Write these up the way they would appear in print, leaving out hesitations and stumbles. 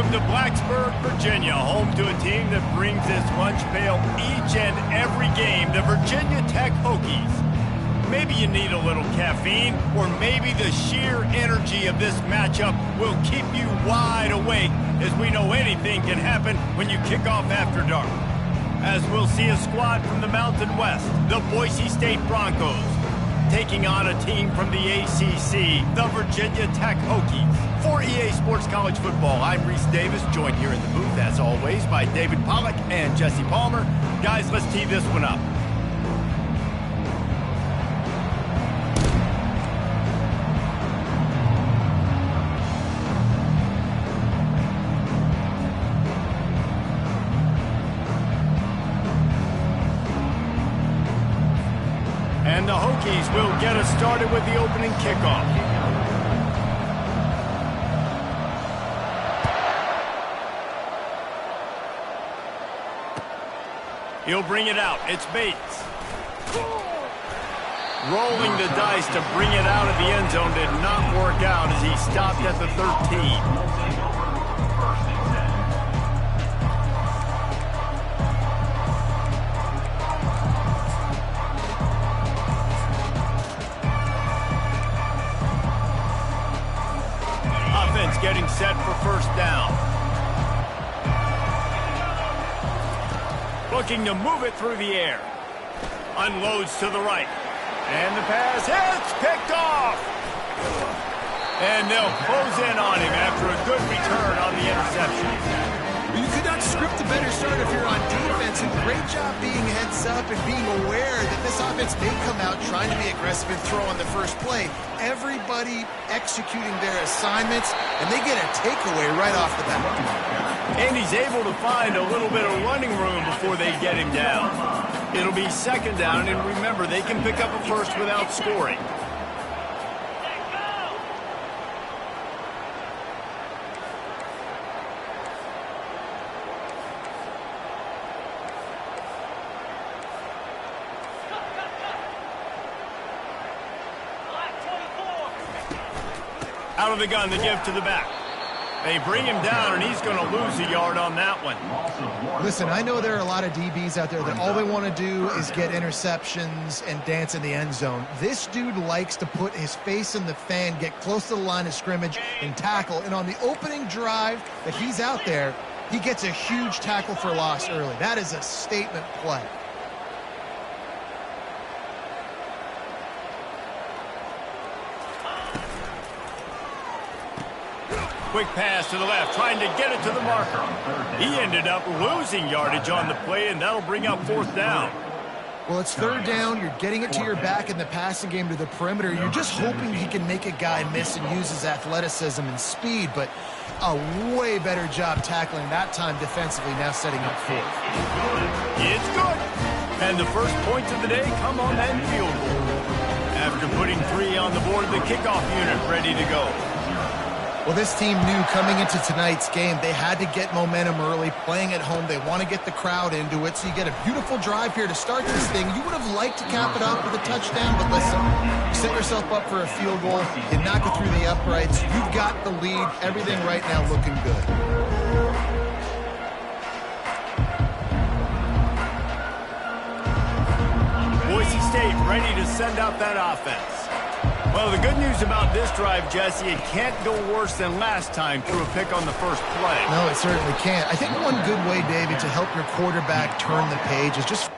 Welcome to Blacksburg, Virginia, home to a team that brings this lunch pail each and every game, the Virginia Tech Hokies. Maybe you need a little caffeine, or maybe the sheer energy of this matchup will keep you wide awake, as we know anything can happen when you kick off after dark. As we'll see a squad from the Mountain West, the Boise State Broncos, taking on a team from the ACC, the Virginia Tech Hokies. For EA Sports College Football, I'm Reese Davis, joined here in the booth, as always, by David Pollack and Jesse Palmer. Guys, let's tee this one up. And the Hokies will get us started with the opening kickoff. He'll bring it out. It's Bates. Rolling the dice to bring it out of the end zone did not work out as he stopped at the 13. Getting set for first down. Looking to move it through the air. Unloads to the right. And the pass hits, picked off. And they'll close in on him after a good return on the interception. You could not script a better start if you're on defense, and great job being heads up and being aware that this offense may come out trying to be aggressive and throw on the first play. Everybody executing their assignments, and they get a takeaway right off the bat. And he's able to find a little bit of running room before they get him down. It'll be second down, and remember, they can pick up a first without scoring. Out of the gun, the give to the back. They bring him down, and he's going to lose a yard on that one. Listen, I know there are a lot of DBs out there that all they want to do is get interceptions and dance in the end zone. This dude likes to put his face in the fan, get close to the line of scrimmage, and tackle. And on the opening drive that he's out there, he gets a huge tackle for loss early. That is a statement play. Quick pass to the left, trying to get it to the marker. He ended up losing yardage on the play, and that'll bring up fourth down. Well, it's third down. You're getting it to your back in the passing game to the perimeter. You're just hoping he can make a guy miss and use his athleticism and speed, but a way better job tackling that time defensively, now setting up fourth. It's good. And the first points of the day come on that field goal. After putting 3 on the board, the kickoff unit ready to go. Well, this team knew coming into tonight's game they had to get momentum early, playing at home. They want to get the crowd into it, so you get a beautiful drive here to start this thing. You would have liked to cap it off with a touchdown, but listen, you set yourself up for a field goal, you knock it through the uprights, you've got the lead, everything right now looking good. Boise State ready to send out that offense. Well, the good news about this drive, Jesse, it can't go worse than last time through a pick on the first play. No, it certainly can't. I think one good way, David, to help your quarterback turn the page is just...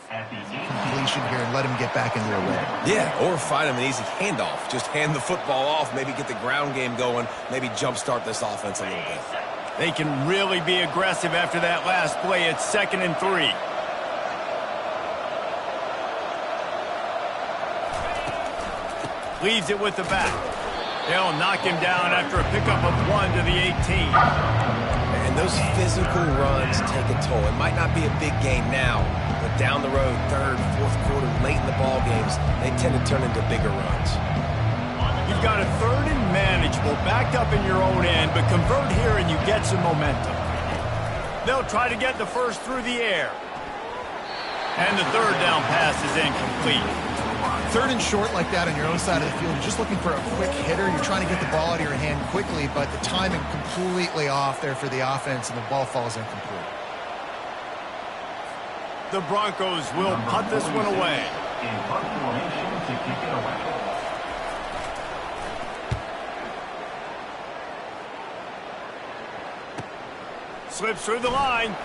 completion here and let him get back into a rhythm. Yeah, or find him an easy handoff. Just hand the football off, maybe get the ground game going, maybe jumpstart this offense a little bit. They can really be aggressive after that last play. It's 2nd and 3. Leaves it with the back. They'll knock him down after a pickup of 1 to the 18. And those physical runs take a toll. It might not be a big gain now, but down the road, third, fourth quarter, late in the ball games, they tend to turn into bigger runs. You've got a third and manageable, backed up in your own end, but convert here and you get some momentum. They'll try to get the first through the air. And the third down pass is incomplete. Third and short like that on your own side of the field, you're just looking for a quick hitter. You're trying to get the ball out of your hand quickly, but the timing completely off there for the offense, and the ball falls incomplete. The Broncos will punt this one away. In punt formation to kick it away. Slips through the line.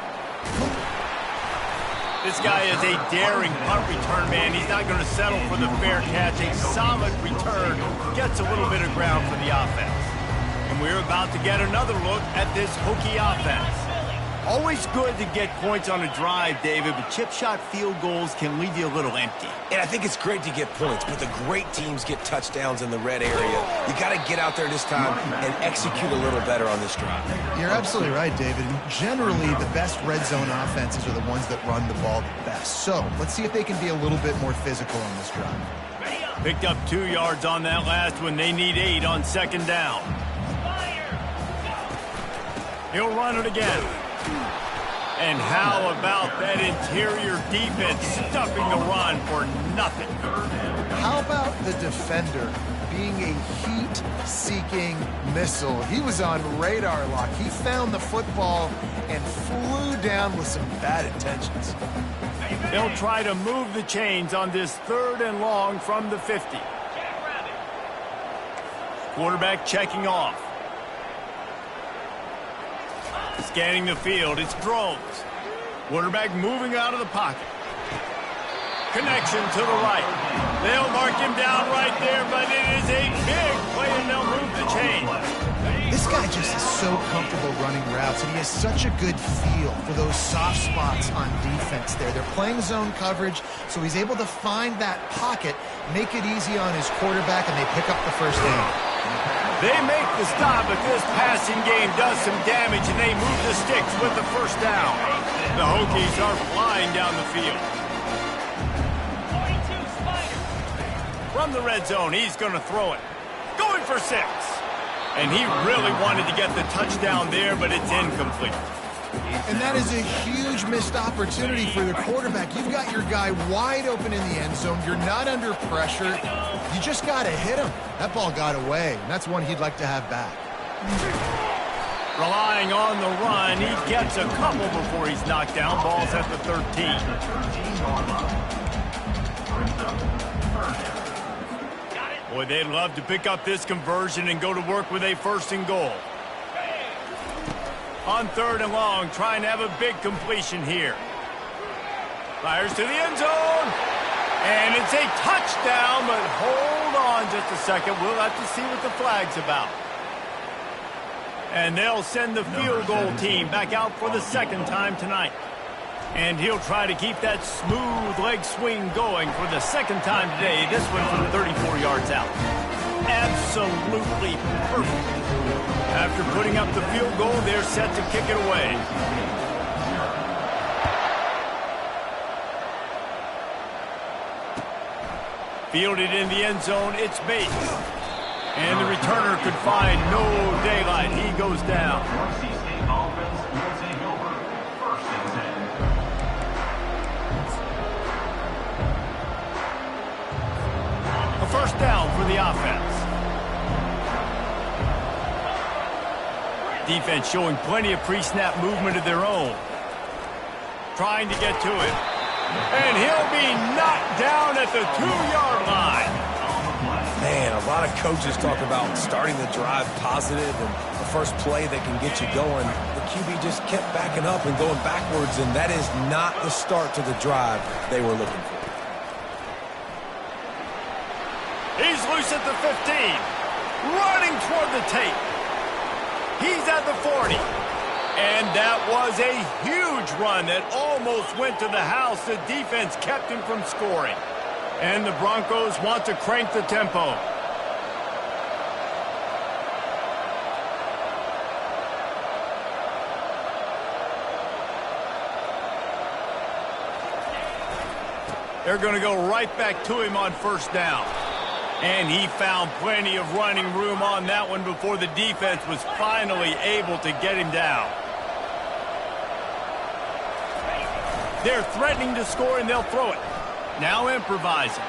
This guy is a daring punt return man. He's not going to settle for the fair catch. A solid return gets a little bit of ground for the offense. And we're about to get another look at this Hokie offense. Always good to get points on a drive, David, but chip shot field goals can leave you a little empty. And I think it's great to get points, but the great teams get touchdowns in the red area. You got to get out there this time and execute a little better on this drive. You're absolutely right, David. Generally, the best red zone offenses are the ones that run the ball the best. So let's see if they can be a little bit more physical on this drive. Picked up 2 yards on that last one. They need 8 on second down. He'll run it again. And how about that interior defense stuffing the run for nothing? How about the defender being a heat-seeking missile? He was on radar lock. He found the football and flew down with some bad intentions. They'll try to move the chains on this third and long from the 50. Quarterback checking off. Scanning the field, it's drones. Quarterback moving out of the pocket. Connection to the right. They'll mark him down right there, but it is a big play, and they'll move the chain. This guy just is so comfortable running routes, and he has such a good feel for those soft spots on defense there. They're playing zone coverage, so he's able to find that pocket, make it easy on his quarterback, and they pick up the first down. They make the stop, but this passing game does some damage, and they move the sticks with the first down. The Hokies are flying down the field. From the red zone, he's going to throw it. Going for 6. And he really wanted to get the touchdown there, but it's incomplete. And that is a huge missed opportunity for the quarterback. You've got your guy wide open in the end zone. You're not under pressure. You just got to hit him. That ball got away, and that's one he'd like to have back. Relying on the run, he gets a couple before he's knocked down. Ball's at the 13. Boy, they'd love to pick up this conversion and go to work with a first and goal. On third and long, trying to have a big completion here. Fires to the end zone. And it's a touchdown, but hold on just a second. We'll have to see what the flag's about. And they'll send the field goal team back out for the second time tonight. And he'll try to keep that smooth leg swing going for the second time today. This one from 34 yards out. Absolutely perfect. After putting up the field goal, they're set to kick it away. Fielded in the end zone, it's Bates. And the returner could find no daylight. He goes down. A first down for the offense. Defense showing plenty of pre-snap movement of their own. Trying to get to it. And he'll be knocked down at the 2-yard line. Man, a lot of coaches talk about starting the drive positive and the first play that can get you going. The QB just kept backing up and going backwards, and that is not the start to the drive they were looking for. He's loose at the 15. Running toward the tape. He's at the 40. And that was a huge run that almost went to the house. The defense kept him from scoring. And the Broncos want to crank the tempo. They're going to go right back to him on first down. And he found plenty of running room on that one before the defense was finally able to get him down. They're threatening to score, and they'll throw it. Now improvising.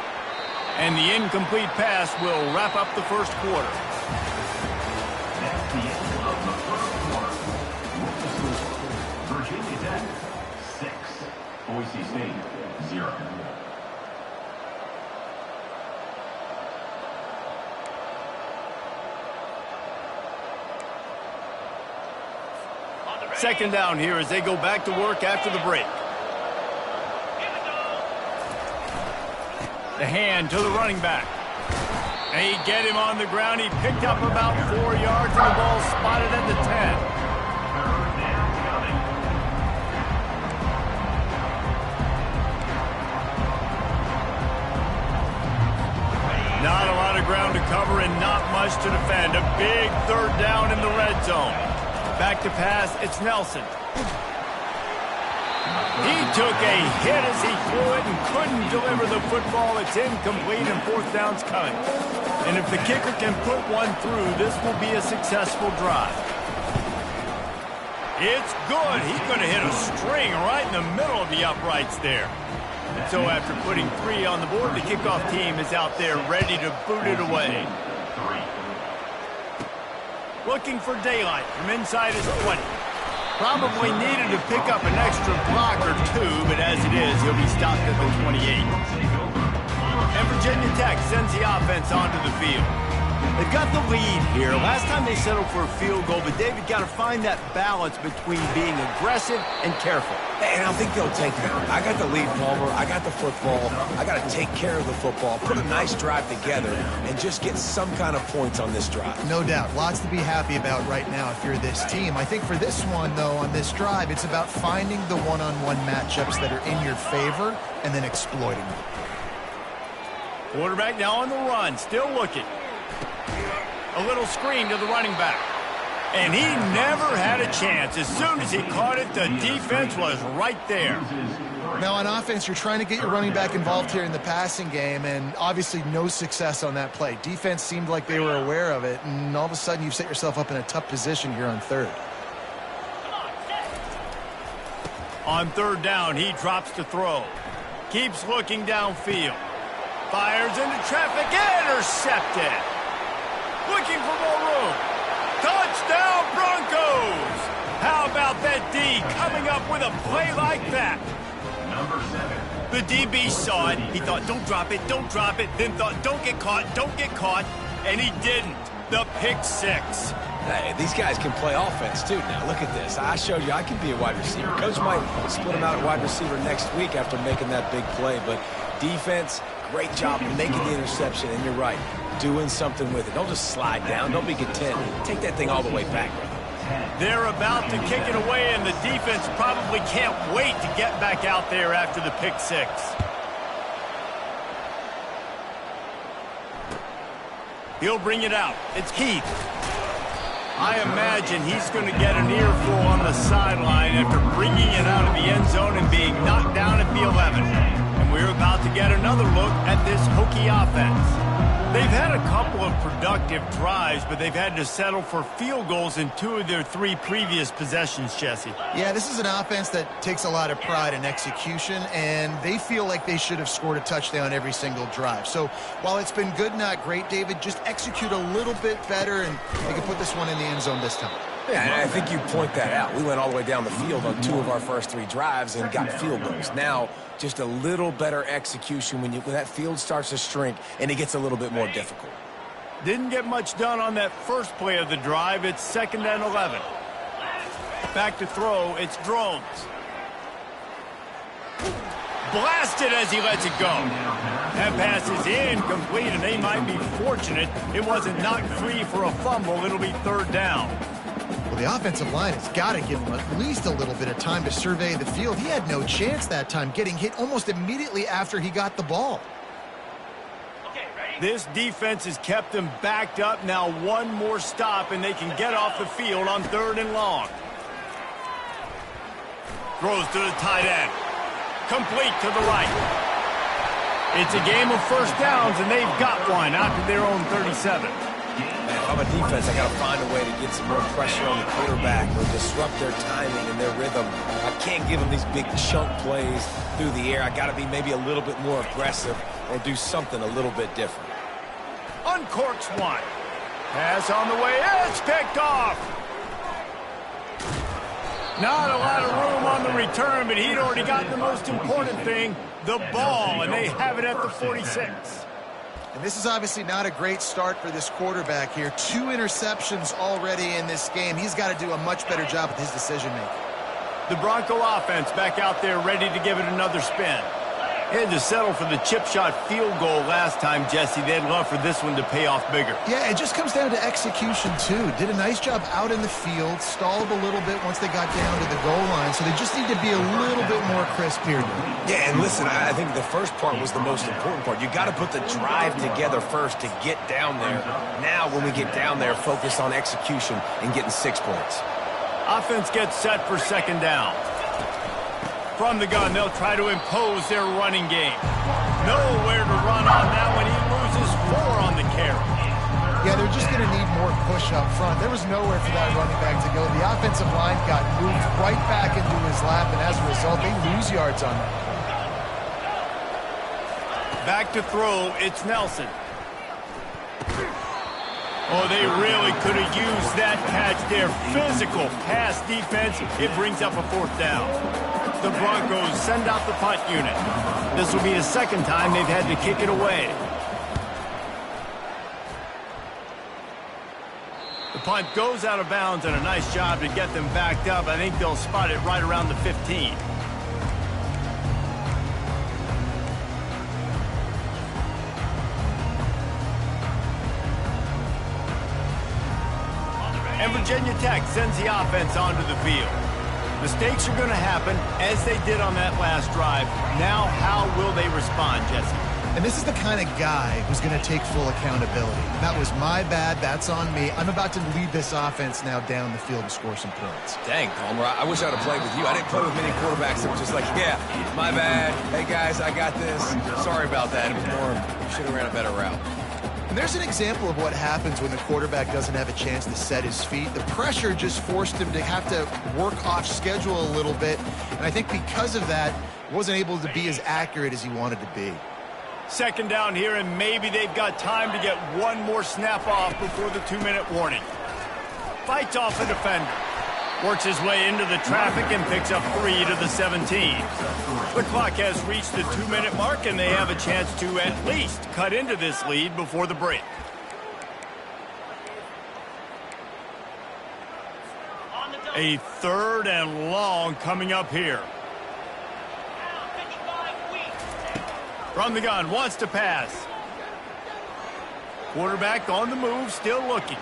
And the incomplete pass will wrap up the first quarter. That's the end of the first quarter. With the score, Virginia Tech 6, Boise State 0. Second down here as they go back to work after the break. The hand to the running back. They get him on the ground. He picked up about 4 yards, and the ball spotted at the 10. Not a lot of ground to cover and not much to defend. A big third down in the red zone. Back to pass, it's Nelson. He took a hit as he threw it and couldn't deliver the football. It's incomplete and fourth down's coming. And if the kicker can put one through, this will be a successful drive. It's good. He could have hit a string right in the middle of the uprights there. So after putting 3 on the board, the kickoff team is out there ready to boot it away. Looking for daylight from inside his 20. Probably needed to pick up an extra block or 2, but as it is, he'll be stopped at the 28. And Virginia Tech sends the offense onto the field. They've got the lead here. Last time they settled for a field goal, but David got to find that balance between being aggressive and careful. And I think they'll take that. I got the lead, Palmer. I got the football. I got to take care of the football, put a nice drive together, and just get some kind of points on this drive. No doubt. Lots to be happy about right now if you're this team. I think for this one, though, on this drive, it's about finding the one-on-one matchups that are in your favor and then exploiting them. Quarterback now on the run, still looking. A little screen to the running back. And he never had a chance. As soon as he caught it, the defense was right there. Now on offense, you're trying to get your running back involved here in the passing game, and obviously no success on that play. Defense seemed like they were aware of it, and all of a sudden you've set yourself up in a tough position here on third. On third down, he drops to throw. Keeps looking downfield. Fires into traffic, intercepted. Looking for more room. Touchdown, Broncos! How about that D coming up with a play like that? Number 7. The DB saw it. He thought, don't drop it, don't drop it. Then thought, don't get caught, don't get caught. And he didn't. The pick 6. Hey, these guys can play offense, too. Now, look at this. I showed you I can be a wide receiver. Coach might split him out at wide receiver next week after making that big play. But defense, great job making the interception. And you're right, doing something with it. Don't just slide down. Don't be content. Take that thing all the way back, brother. They're about to kick it away, and the defense probably can't wait to get back out there after the pick 6. He'll bring it out. It's Keith. I imagine he's going to get an earful on the sideline after bringing it out of the end zone and being knocked down at the 11. And we're about to get another look at this Hokie offense. They've had a couple of productive drives, but they've had to settle for field goals in 2 of their 3 previous possessions, Jesse. Yeah, this is an offense that takes a lot of pride in execution, and they feel like they should have scored a touchdown every single drive. So while it's been good, not great, David, just execute a little bit better, and they can put this one in the end zone this time. Yeah, and I think you point that out. We went all the way down the field on 2 of our first 3 drives and got field goals. Now, just a little better execution when that field starts to shrink and it gets a little bit more difficult. Didn't get much done on that first play of the drive. It's 2nd and 11. Back to throw. It's Drones. Blasted as he lets it go. That pass is incomplete, and they might be fortunate it wasn't knocked free for a fumble. It'll be 3rd down. Well, the offensive line has got to give him at least a little bit of time to survey the field. He had no chance that time, getting hit almost immediately after he got the ball. This defense has kept them backed up. Now one more stop, and they can get off the field on 3rd and long. Throws to the tight end. Complete to the right. It's a game of first downs, and they've got one out to their own 37. Man, if I'm a defense, I got to find a way to get some more pressure on the quarterback or disrupt their timing and their rhythm. I can't give them these big chunk plays through the air. I got to be maybe a little bit more aggressive or do something a little bit different. Uncorks one. Pass on the way. It's picked off. Not a lot of room on the return, but he'd already gotten the most important thing, the ball, and they have it at the 46. And this is obviously not a great start for this quarterback here. 2 interceptions already in this game. He's got to do a much better job with his decision-making. The Bronco offense back out there ready to give it another spin. They had to settle for the chip shot field goal last time, Jesse. They'd love for this one to pay off bigger. Yeah, it just comes down to execution, too. Did a nice job out in the field, stalled a little bit once they got down to the goal line, so they just need to be a little bit more crisp here. Yeah, and listen, I think the first part was the most important part. You got to put the drive together first to get down there. Now, when we get down there, focus on execution and getting 6 points. Offense gets set for second down. From the gun, they'll try to impose their running game. Nowhere to run on that one. He loses 4 on the carry. Yeah, they're just going to need more push up front. There was nowhere for that running back to go. The offensive line got moved right back into his lap, and as a result, they lose yards on that. Back to throw, it's Nelson. Oh, they really could have used that catch there. Physical pass defense. It brings up a 4th down. The Broncos send out the punt unit. This will be the second time they've had to kick it away. The punt goes out of bounds, and a nice job to get them backed up. I think they'll spot it right around the 15. And Virginia Tech sends the offense onto the field. Mistakes are going to happen, as they did on that last drive. Now, how will they respond, Jesse? And this is the kind of guy who's going to take full accountability. That was my bad. That's on me. I'm about to lead this offense now down the field and score some points. Dang, Palmer, I wish I would have played with you. I didn't play with many quarterbacks that were just like, yeah, my bad. Hey, guys, I got this. Sorry about that. It was more, should have ran a better route. And there's an example of what happens when the quarterback doesn't have a chance to set his feet. The pressure just forced him to have to work off schedule a little bit. And I think because of that, wasn't able to be as accurate as he wanted to be. Second down here, and maybe they've got time to get one more snap off before the 2-minute warning. Fights off a defender. Works his way into the traffic and picks up 3 to the 17. The clock has reached the 2-minute mark, and they have a chance to at least cut into this lead before the break. A 3rd and long coming up here. From the gun, wants to pass. Quarterback on the move, still looking.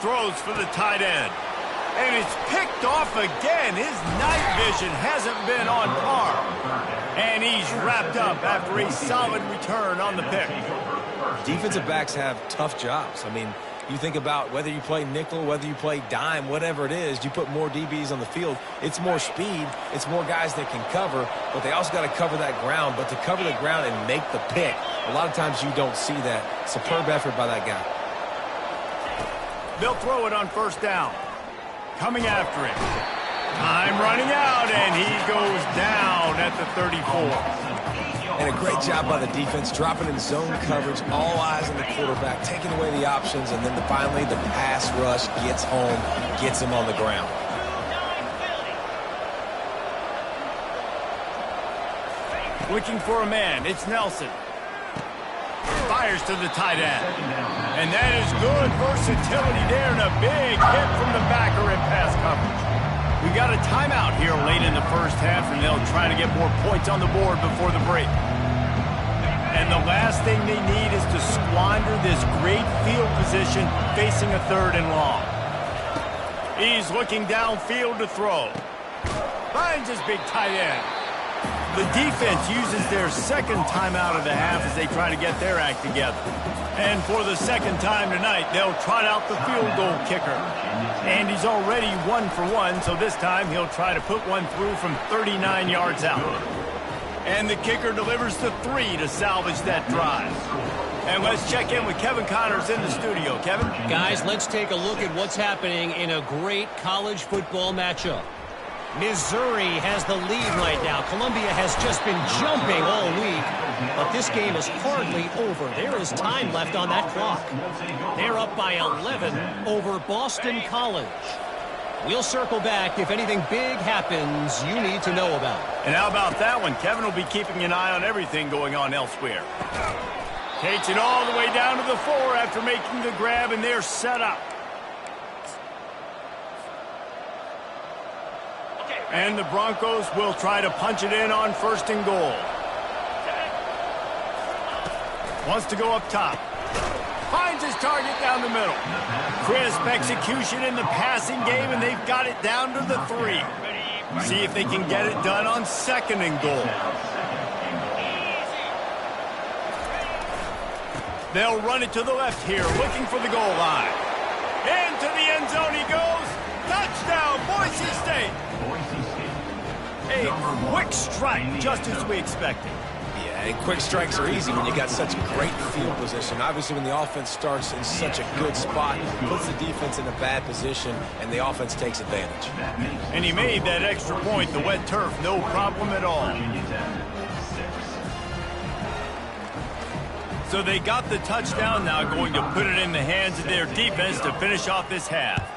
Throws for the tight end. And it's picked off again. His night vision hasn't been on par. And he's wrapped up after a solid return on the pick. Defensive backs have tough jobs. I mean, you think about whether you play nickel, whether you play dime, whatever it is, you put more DBs on the field. It's more speed. It's more guys that can cover, but they also got to cover that ground. But to cover the ground and make the pick, a lot of times you don't see that. Superb effort by that guy. They'll throw it on first down. Coming after it. Time running out, and he goes down at the 34. And a great job by the defense, dropping in zone coverage, all eyes on the quarterback, taking away the options, and then finally the pass rush gets home, gets him on the ground. Looking for a man, it's Nelson. Fires to the tight end. And that is good versatility there, and a big hit from the backer in pass coverage. We got a timeout here late in the first half, and they'll try to get more points on the board before the break. And the last thing they need is to squander this great field position facing a 3rd and long. He's looking downfield to throw. Finds his big tight end. The defense uses their second timeout of the half as they try to get their act together. And for the second time tonight, they'll trot out the field goal kicker. And he's already 1 for 1, so this time he'll try to put one through from 39 yards out. And the kicker delivers the 3 to salvage that drive. And let's check in with Kevin Connors in the studio. Kevin? Guys, let's take a look at what's happening in a great college football matchup. Missouri has the lead right now. Columbia has just been jumping all week, but this game is hardly over. There is time left on that clock. They're up by 11 over Boston College. We'll circle back if anything big happens you need to know about. And how about that one? Kevin will be keeping an eye on everything going on elsewhere. Takes it all the way down to the 4 after making the grab, and they're set up. And the Broncos will try to punch it in on 1st and goal. Wants to go up top. Finds his target down the middle. Crisp execution in the passing game, and they've got it down to the 3. See if they can get it done on 2nd and goal. They'll run it to the left here, looking for the goal line. Into the end zone he goes. Touchdown, Boise State. A quick strike, just as we expected. Yeah, and quick strikes are easy when you got such great field position. Obviously, when the offense starts in such a good spot, it puts the defense in a bad position, and the offense takes advantage. And he made that extra point, the wet turf, no problem at all. So they got the touchdown, now going to put it in the hands of their defense to finish off this half.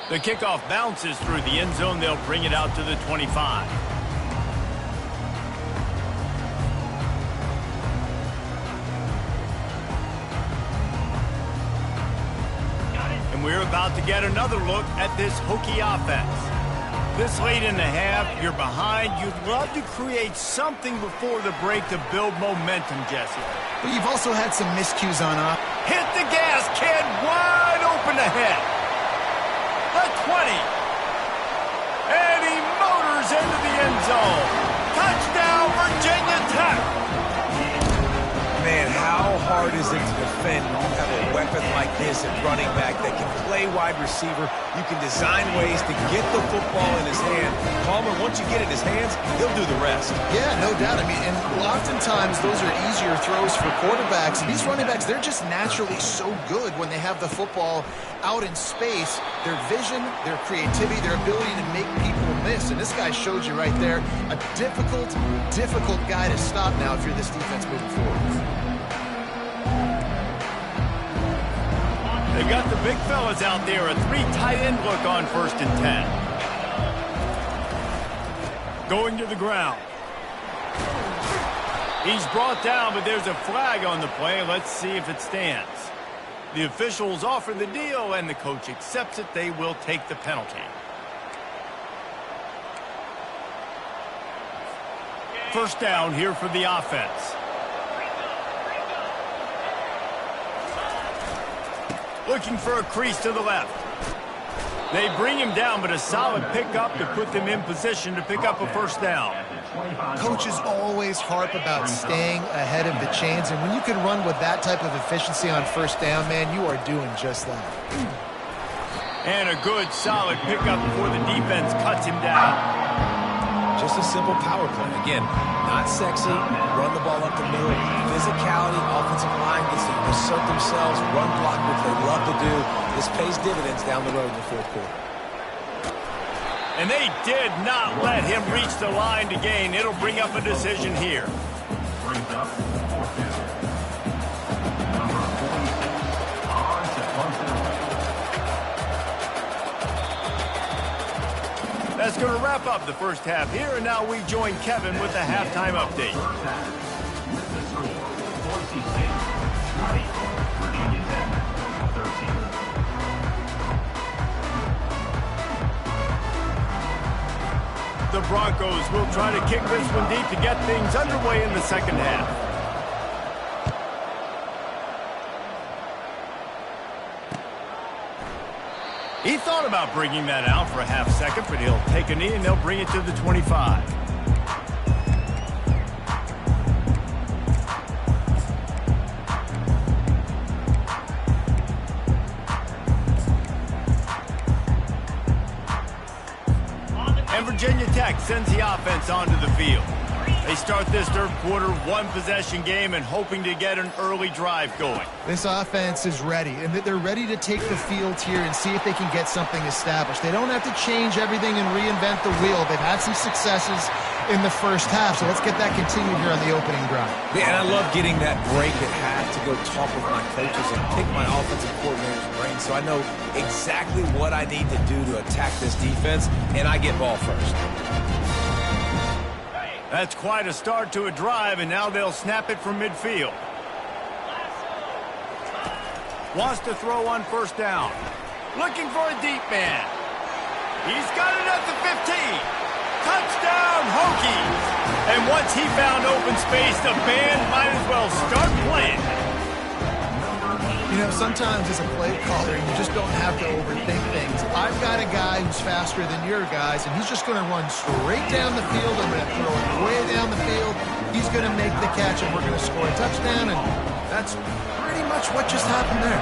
The kickoff bounces through the end zone. They'll bring it out to the 25. And we're about to get another look at this Hokie offense. This late in the half, you're behind. You'd love to create something before the break to build momentum, Jesse. But you've also had some miscues on up. Hit the gas, kid. Wide open ahead. The 20. And he motors into the end zone. Touchdown, Virginia Tech. Man, how hard is it to defend when you have a weapon like this at running back that can play wide receiver? You can design ways to get the football in his hand. Palmer, once you get it in his hands, he'll do the rest. Yeah, no doubt. I mean, and oftentimes those are easier throws for quarterbacks. And these running backs, they're just naturally so good when they have the football out in space. Their vision, their creativity, their ability to make people miss. And this guy showed you right there, a difficult guy to stop now if you're this defense moving forward. They've got the big fellas out there. A 3 tight end look on 1st and 10. Going to the ground. He's brought down, but there's a flag on the play. Let's see if it stands. The officials offer the deal, and the coach accepts it. They will take the penalty. First down here for the offense. Looking for a crease to the left. They bring him down, but a solid pickup to put them in position to pick up a first down. Coaches always harp about staying ahead of the chains, and when you can run with that type of efficiency on first down, man, you are doing just that. And a good, solid pickup before the defense cuts him down. Just a simple power play. Again, not sexy, run the ball up the middle, physicality, offensive line gets to assert themselves, run block, which they love to do. This pays dividends down the road in the 4th quarter. And they did not let him reach the line to gain. It'll bring up a decision here. Brings up 4th down. Number 46 on to punt it away. That's going to wrap up the first half here, and now we join Kevin with the halftime update. First half. With the score, Boise State 20, Virginia Tech 13. The Broncos will try to kick this one deep to get things underway in the second half. He thought about bringing that out for a half second, but he'll take a knee and they'll bring it to the 25. And back sends the offense onto the field. They start this third quarter, one-possession game, and hoping to get an early drive going. This offense is ready, and they're ready to take the field here and see if they can get something established. They don't have to change everything and reinvent the wheel. They've had some successes in the first half, so let's get that continued here on the opening drive. Yeah, and I love getting that break at half to go talk with my coaches and pick my offensive coordinator's brain so I know exactly what I need to do to attack this defense, and I get ball first. That's quite a start to a drive, and now they'll snap it from midfield. Wants to throw on first down. Looking for a deep man. He's got it at the 15. Touchdown, Hokies! And once he found open space, the band might as well start playing. You know, sometimes as a play caller, you just don't have to overthink things. I've got a guy who's faster than your guys, and he's just going to run straight down the field. I'm going to throw it way down the field. He's going to make the catch, and we're going to score a touchdown, and that's pretty much what just happened there.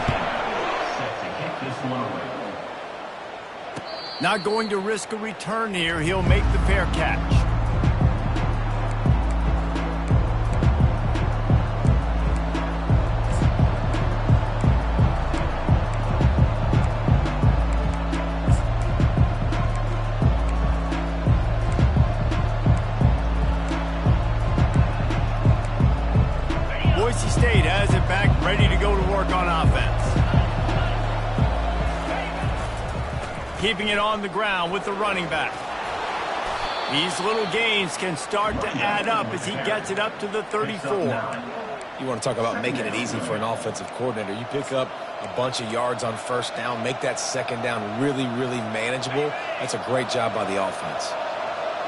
Not going to risk a return here. He'll make the fair catch. Boise State has it back, ready to go to work on offense. Keeping it on the ground with the running back. These little gains can start to add up as he gets it up to the 34. You want to talk about making it easy for an offensive coordinator. You pick up a bunch of yards on first down, make that second down really, really manageable. That's a great job by the offense.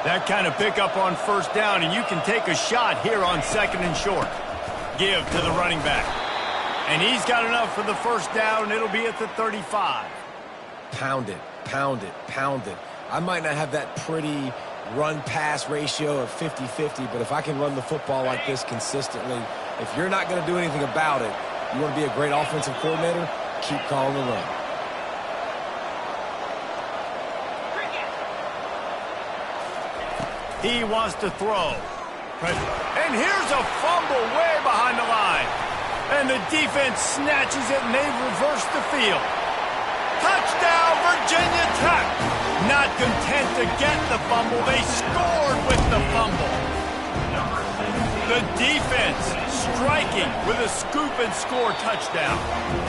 That kind of pickup on first down, and you can take a shot here on second and short. Give to the running back. And he's got enough for the first down, and it'll be at the 35. Pound it, pound it, pound it. I might not have that pretty run-pass ratio of 50-50, but if I can run the football like this consistently, if you're not going to do anything about it, you want to be a great offensive coordinator, keep calling the run. He wants to throw. And here's a fumble way behind the line. And the defense snatches it, and they've reversed the field. Touchdown, Virginia Tech. Not content to get the fumble, they scored with the fumble. The defense striking with a scoop and score touchdown.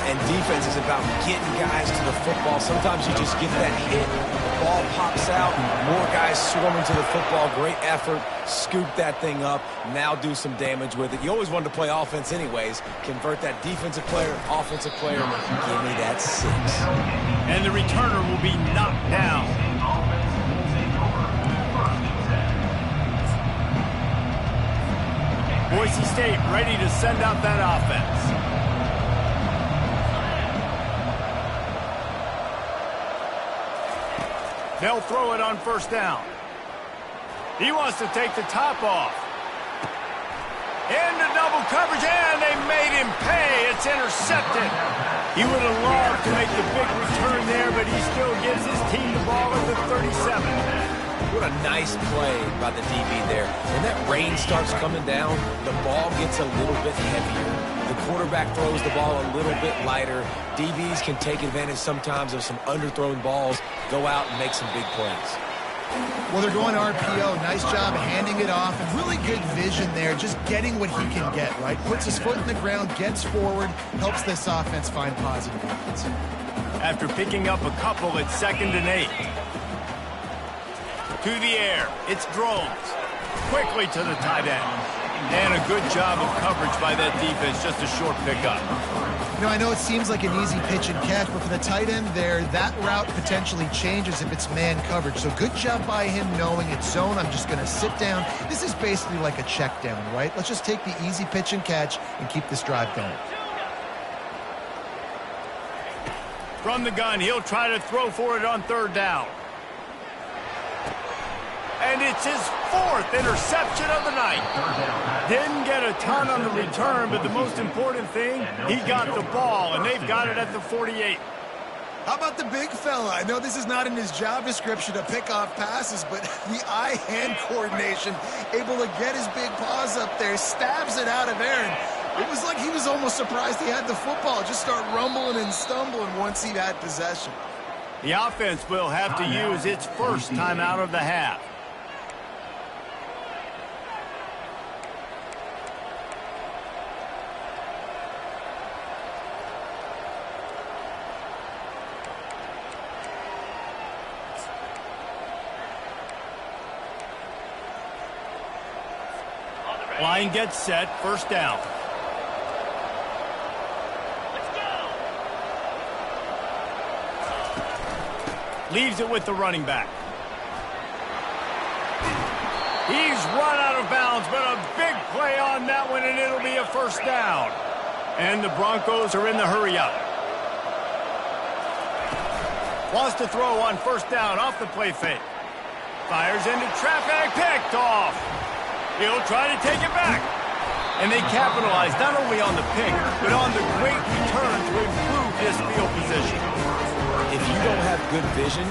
And defense is about getting guys to the football. Sometimes you just get that hit, the ball pops out, more guys swarming to the football. Great effort, scoop that thing up, now do some damage with it. You always wanted to play offense anyways. Convert that defensive player, offensive player, give me that 6. And the returner will be knocked down. Boise State ready to send out that offense. They'll throw it on first down. He wants to take the top off. Into double coverage, and they made him pay. It's intercepted. He would have loved to make the big return there, but he still gives his team the ball at the 37. What a nice play by the DB there. When that rain starts coming down, the ball gets a little bit heavier. The quarterback throws the ball a little bit lighter. DBs can take advantage sometimes of some underthrown balls, go out and make some big plays. Well, they're going RPO. Nice job handing it off, and really good vision there, just getting what he can get, right? Puts his foot in the ground, gets forward, helps this offense find positive offense. After picking up a couple, it's 2nd and 8. To the air, it's drones. Quickly to the tight end. And a good job of coverage by that defense, just a short pickup. You know, I know it seems like an easy pitch and catch, but for the tight end there, that route potentially changes if it's man coverage. So good job by him knowing it's zone. I'm just going to sit down. This is basically like a check down, right? Let's just take the easy pitch and catch and keep this drive going. From the gun, he'll try to throw for it on third down. And it's his 4th interception of the night. Didn't get a ton on the return, but the most important thing, he got the ball, and they've got it at the 48. How about the big fella? I know this is not in his job description to pick off passes, but the eye-hand coordination, able to get his big paws up there, stabs it out of Aaron. It was like he was almost surprised he had the football. Just start rumbling and stumbling once he had possession. The offense will have to use its first timeout of the half. Line gets set, first down. Leaves it with the running back. He's run out of bounds, but a big play on that one, and it'll be a first down. And the Broncos are in the hurry up. Wants to throw on first down off the play fake. Fires into traffic, picked off. He'll try to take it back. And they capitalize not only on the pick, but on the great return to improve this field position. If you don't have good vision,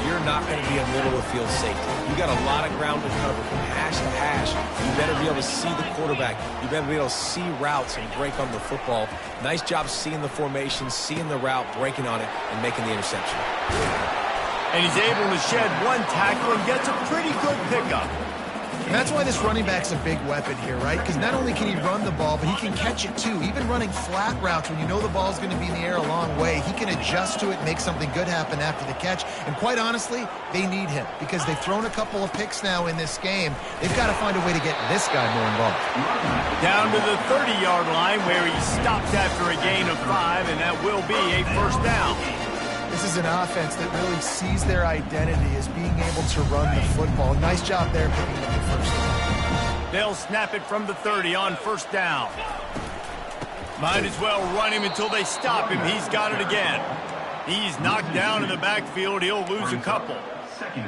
you're not going to be a middle-of-field safety. You got a lot of ground to cover from hash to hash. You better be able to see the quarterback. You better be able to see routes and break on the football. Nice job seeing the formation, seeing the route, breaking on it, and making the interception. And he's able to shed one tackle and gets a pretty good pickup. And that's why this running back's a big weapon here, right? Because not only can he run the ball, but he can catch it too. Even running flat routes when you know the ball's going to be in the air a long way, he can adjust to it, make something good happen after the catch. And quite honestly, they need him because they've thrown a couple of picks now in this game. They've got to find a way to get this guy more involved. Down to the 30-yard line where he stopped after a gain of 5, and that will be a first down. This is an offense that really sees their identity as being able to run the football. Nice job there picking up the first down. They'll snap it from the 30 on first down. Might as well run him until they stop him. He's got it again. He's knocked down in the backfield. He'll lose a couple.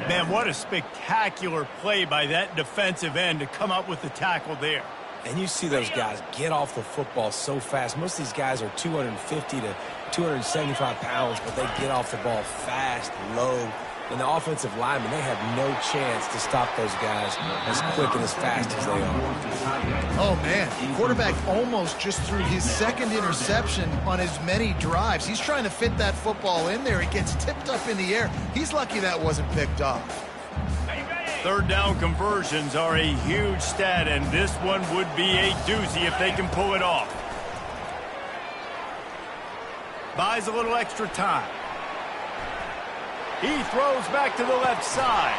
Man, what a spectacular play by that defensive end to come up with the tackle there. And you see those guys get off the football so fast. Most of these guys are 250 to 275 pounds, but they get off the ball fast, low. And the offensive linemen, they have no chance to stop those guys as quick and as fast as they are. Oh, man. The quarterback almost just threw his second interception on as many drives. He's trying to fit that football in there. It gets tipped up in the air. He's lucky that wasn't picked off. Third down conversions are a huge stat, and this one would be a doozy if they can pull it off. Buys a little extra time. He throws back to the left side.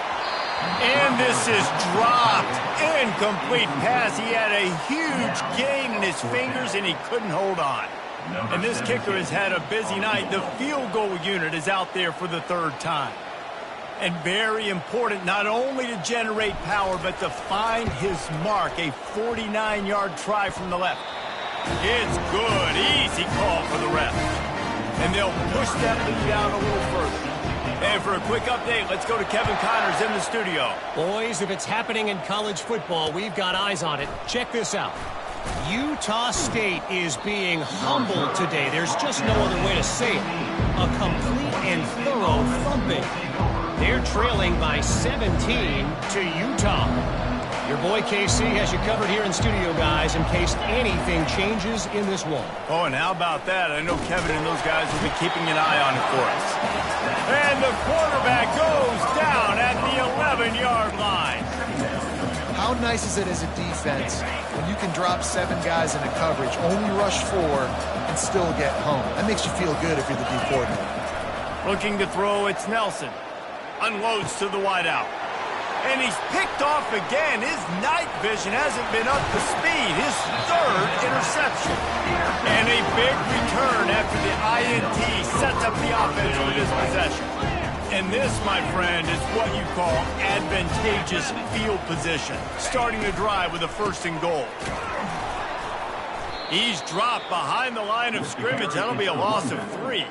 And this is dropped. Incomplete pass. He had a huge gain in his fingers, and he couldn't hold on. And this kicker has had a busy night. The field goal unit is out there for the third time. And very important, not only to generate power, but to find his mark. A 49-yard try from the left. It's good. Easy call for the ref. And they'll push that lead out a little further. And for a quick update, let's go to Kevin Connors in the studio. Boys, if it's happening in college football, we've got eyes on it. Check this out. Utah State is being humbled today. There's just no other way to say it. A complete and thorough thumping. They're trailing by 17 to Utah. Your boy KC has you covered here in studio, guys, in case anything changes in this one. Oh, and how about that? I know Kevin and those guys will be keeping an eye on it for us. And the quarterback goes down at the 11-yard line. How nice is it as a defense when you can drop 7 guys into coverage, only rush 4, and still get home? That makes you feel good if you're the D coordinator. Looking to throw, it's Nelson. Unloads to the wideout. And he's picked off again. His night vision hasn't been up to speed. His third interception. And a big return after the INT sets up the offense with his possession. And this, my friend, is what you call advantageous field position. Starting the drive with a first and goal. He's dropped behind the line of scrimmage. That'll be a loss of 3.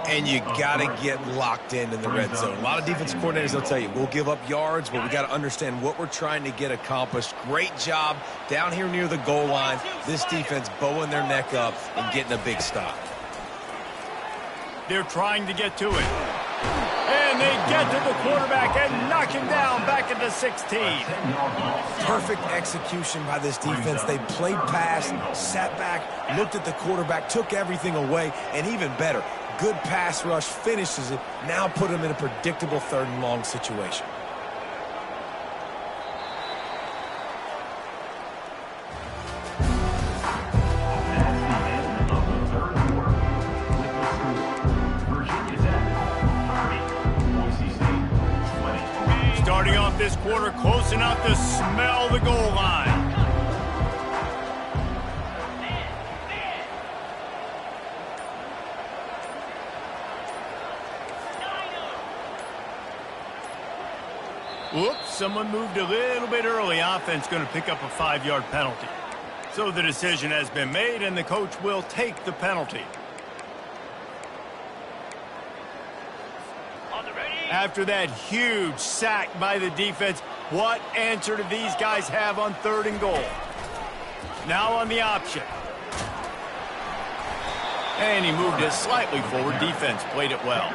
And you got to get locked in the red zone. A lot of defensive coordinators will tell you, we'll give up yards, but we got to understand what we're trying to get accomplished. Great job down here near the goal line. This defense bowing their neck up and getting a big stop. They're trying to get to it. And they get to the quarterback and knock him down back at the 16. Perfect execution by this defense. They played pass, sat back, looked at the quarterback, took everything away, and even better, good pass rush, finishes it, now put him in a predictable 3rd and long situation. Starting off this quarter close enough to smell the goal line. Whoops, someone moved a little bit early. Offense going to pick up a 5-yard penalty. So the decision has been made, and the coach will take the penalty. After that huge sack by the defense, what answer do these guys have on 3rd and goal? Now on the option. And he moved it slightly forward. Defense played it well.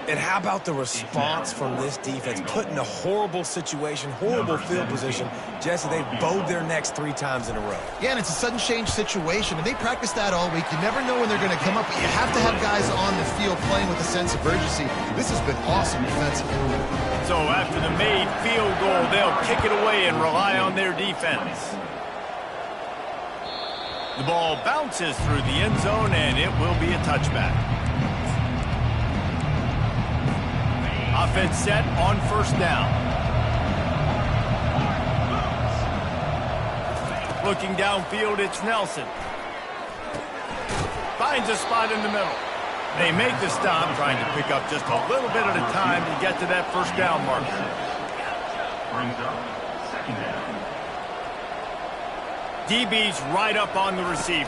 And how about the response from this defense? Put in a horrible situation, horrible field position. Jesse, they've bowed their necks 3 times in a row. Yeah, and it's a sudden change situation, and they practice that all week. You never know when they're going to come up, but you have to have guys on the field playing with a sense of urgency. This has been awesome defensively. So after the made field goal, they'll kick it away and rely on their defense. The ball bounces through the end zone, and it will be a touchback. Offense set on 1st down. Looking downfield, it's Nelson. Finds a spot in the middle. They make the stop, trying to pick up just a little bit at a time to get to that 1st down marker. Brings up 2nd down. DB's right up on the receivers.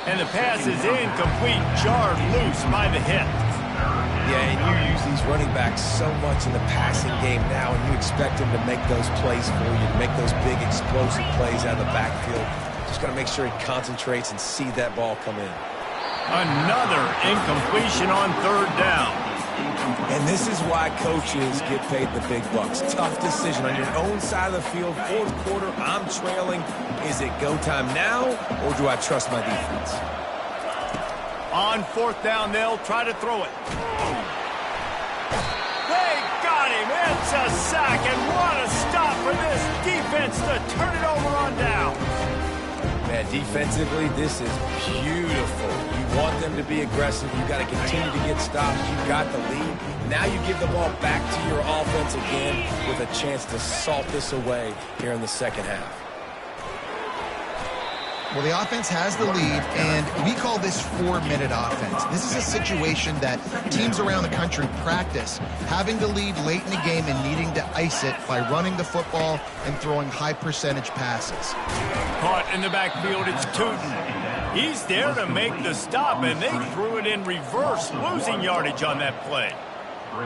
And the pass is incomplete, jarred loose by the hit. Yeah, and you use these running backs so much in the passing game now, and you expect them to make those plays for you, to make those big explosive plays out of the backfield. Just got to make sure he concentrates and see that ball come in. Another incompletion on 3rd down. And this is why coaches get paid the big bucks. Tough decision on your own side of the field. 4th quarter, I'm trailing. Is it go time now, or do I trust my defense? On 4th down, they'll try to throw it. They got him. It's a sack, and what a stop for this defense to turn it over on down. Man, defensively, this is beautiful. You want them to be aggressive. You got to continue to get stops. You've got the lead. Now you give the ball back to your offense again with a chance to salt this away here in the 2nd half. Well, the offense has the lead, and we call this 4-minute offense. This is a situation that teams around the country practice, having the lead late in the game and needing to ice it by running the football and throwing high-percentage passes. Caught in the backfield, it's Tootin. He's there to make the stop, and they threw it in reverse, losing yardage on that play.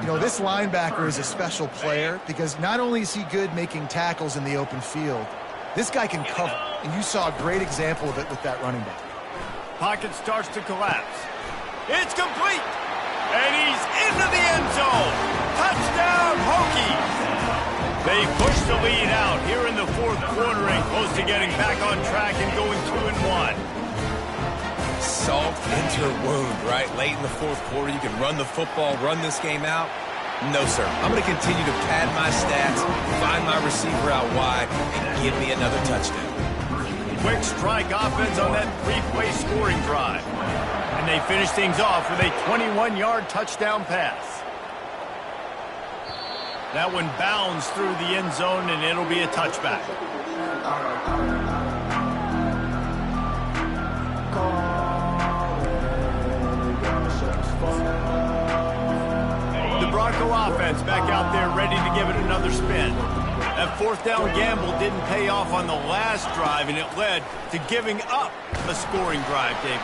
You know, this linebacker is a special player because not only is he good making tackles in the open field, this guy can cover, and you saw a great example of it with that running back. Pocket starts to collapse. It's complete, and he's into the end zone. Touchdown, Hokies! They push the lead out here in the 4th quarter and close to getting back on track and going 2-1. Salt into her wound, right? Late in the 4th quarter, you can run the football, run this game out. No, sir. I'm going to continue to pad my stats, find my receiver out wide, and give me another touchdown. Quick strike offense on that 3-play scoring drive. And they finish things off with a 21-yard touchdown pass. That one bounds through the end zone, and it'll be a touchback. The Bronco offense back out there ready to give it another spin. That 4th down gamble didn't pay off on the last drive, and it led to giving up a scoring drive, David.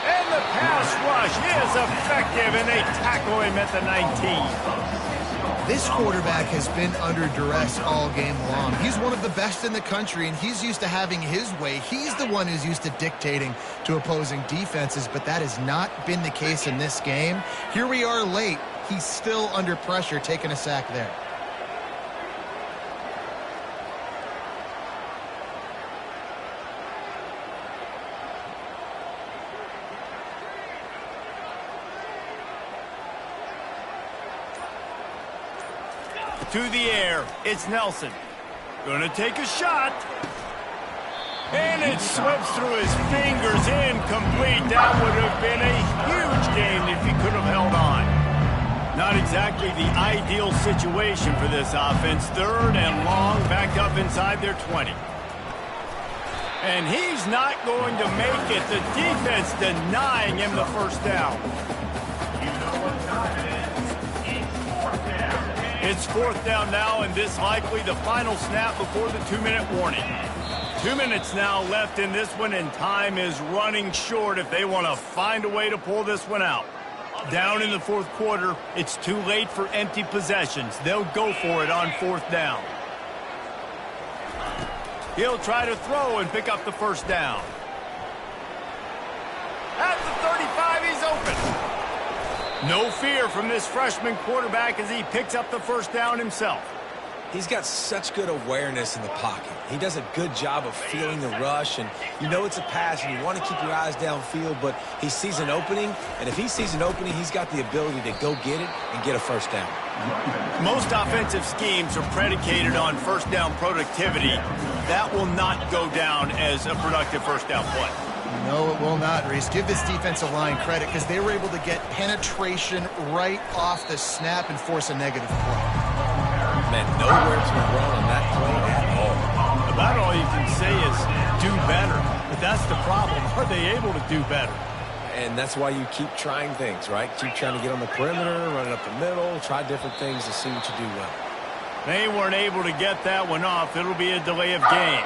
And the pass rush is effective, and they tackle him at the 19. This quarterback has been under duress all game long. He's one of the best in the country, and he's used to having his way. He's the one who's used to dictating to opposing defenses, but that has not been the case in this game. Here we are late. He's still under pressure, taking a sack there. To the air, it's Nelson. Gonna take a shot. And it slips through his fingers, incomplete. That would have been a huge gain if he could have held on. Not exactly the ideal situation for this offense. 3rd and long, back up inside their 20. And he's not going to make it. The defense denying him the first down. It's 4th down now, and this likely the final snap before the 2-minute warning. 2 minutes now left in this one, and time is running short if they want to find a way to pull this one out. Down in the 4th quarter, it's too late for empty possessions. They'll go for it on 4th down. He'll try to throw and pick up the first down. At the 35, he's open. No fear from this freshman quarterback as he picks up the first down himself. He's got such good awareness in the pocket. He does a good job of feeling the rush, and you know it's a pass, and you want to keep your eyes downfield, but he sees an opening, and if he sees an opening, he's got the ability to go get it and get a first down. Most offensive schemes are predicated on first down productivity. That will not go down as a productive first down play. No, it will not, Reese. Give this defensive line credit because they were able to get penetration right off the snap and force a negative play. Man, nowhere to run on that play at all. About all you can say is do better. But that's the problem. Are they able to do better? And that's why you keep trying things, right? Keep trying to get on the perimeter, run it up the middle, try different things to see what you do well. They weren't able to get that one off. It'll be a delay of game.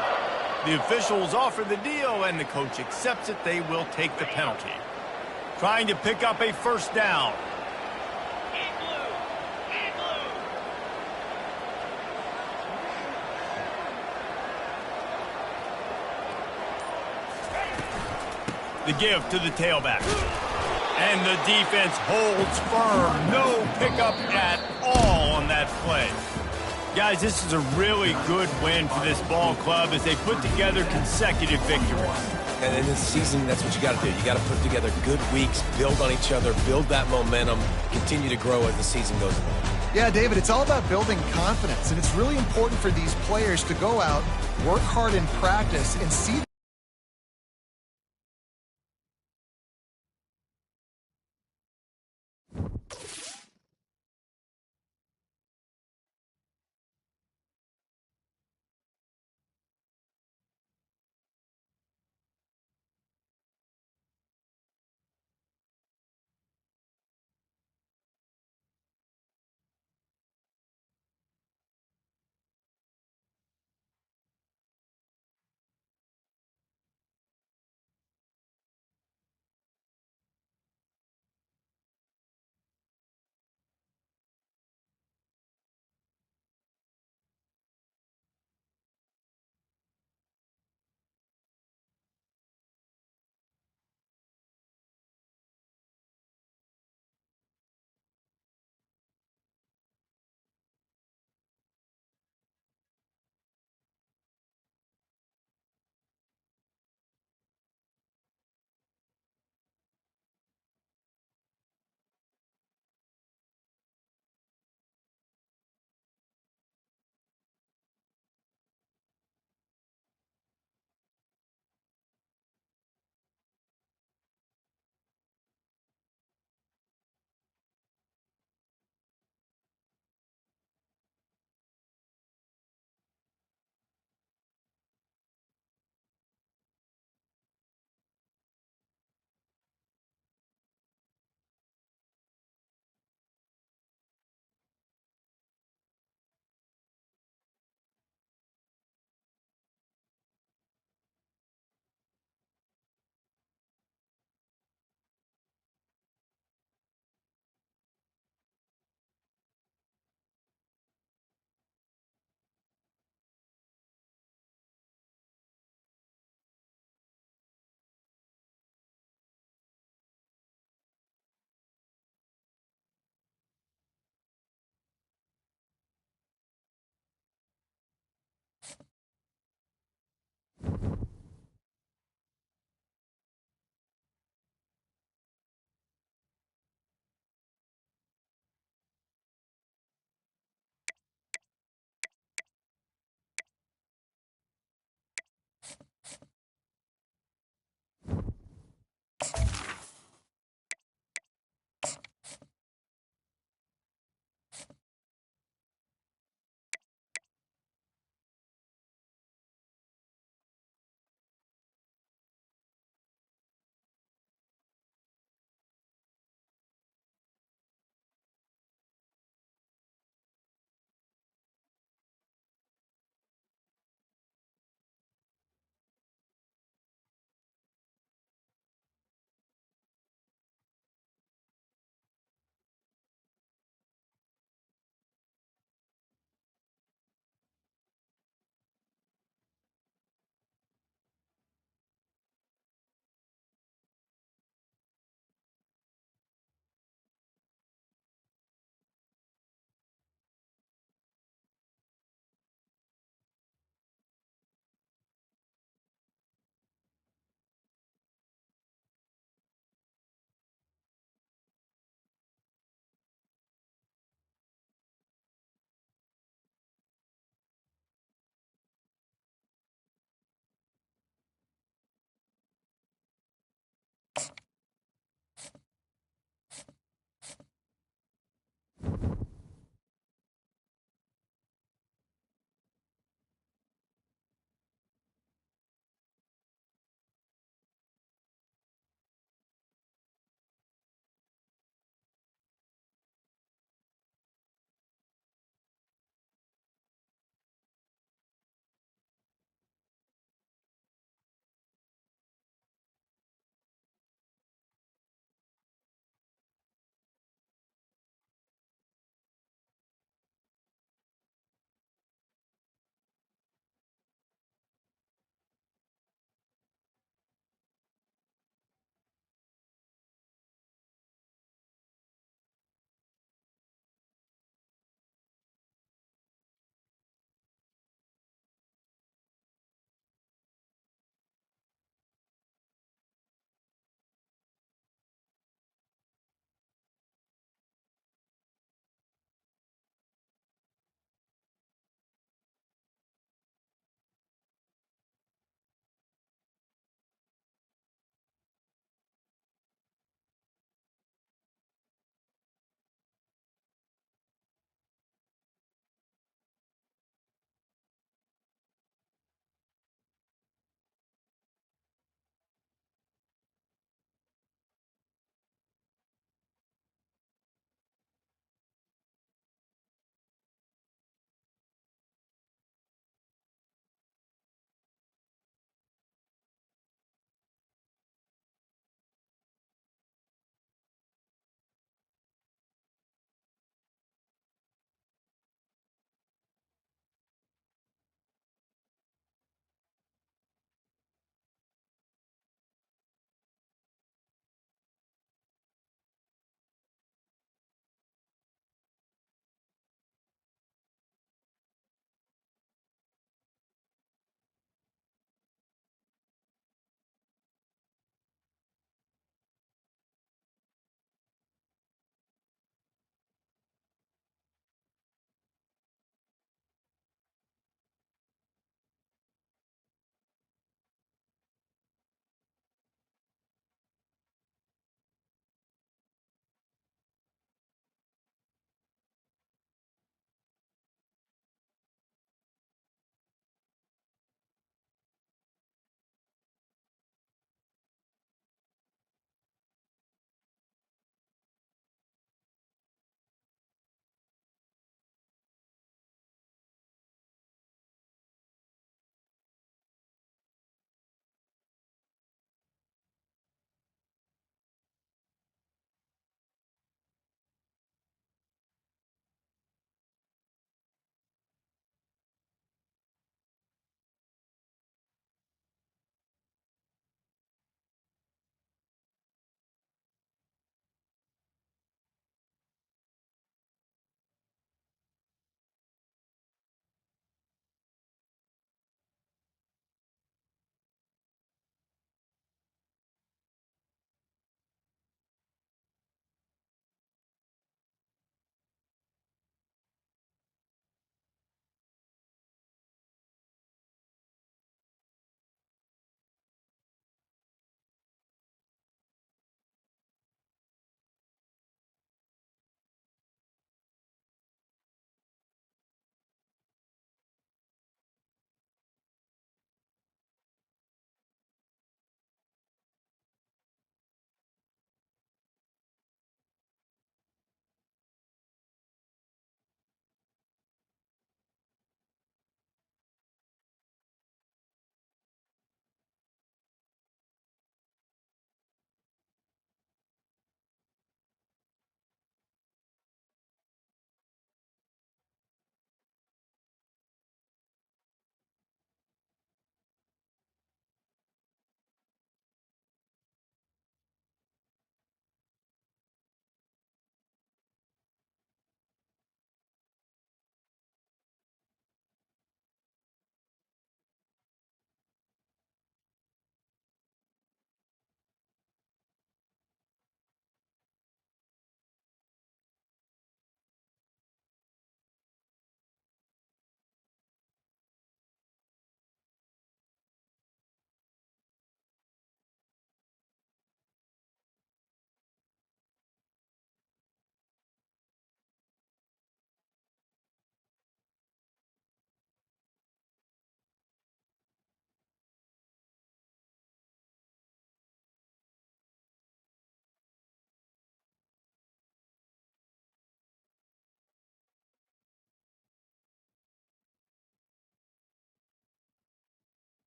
The officials offer the deal, and the coach accepts it. They will take the penalty. Trying to pick up a first down. The give to the tailback. And the defense holds firm. No pickup at all on that play. Guys, this is a really good win for this ball club as they put together consecutive victories. And in this season, that's what you got to do. You got to put together good weeks, build on each other, build that momentum, continue to grow as the season goes on. Yeah, David, it's all about building confidence, and it's really important for these players to go out, work hard in practice, and see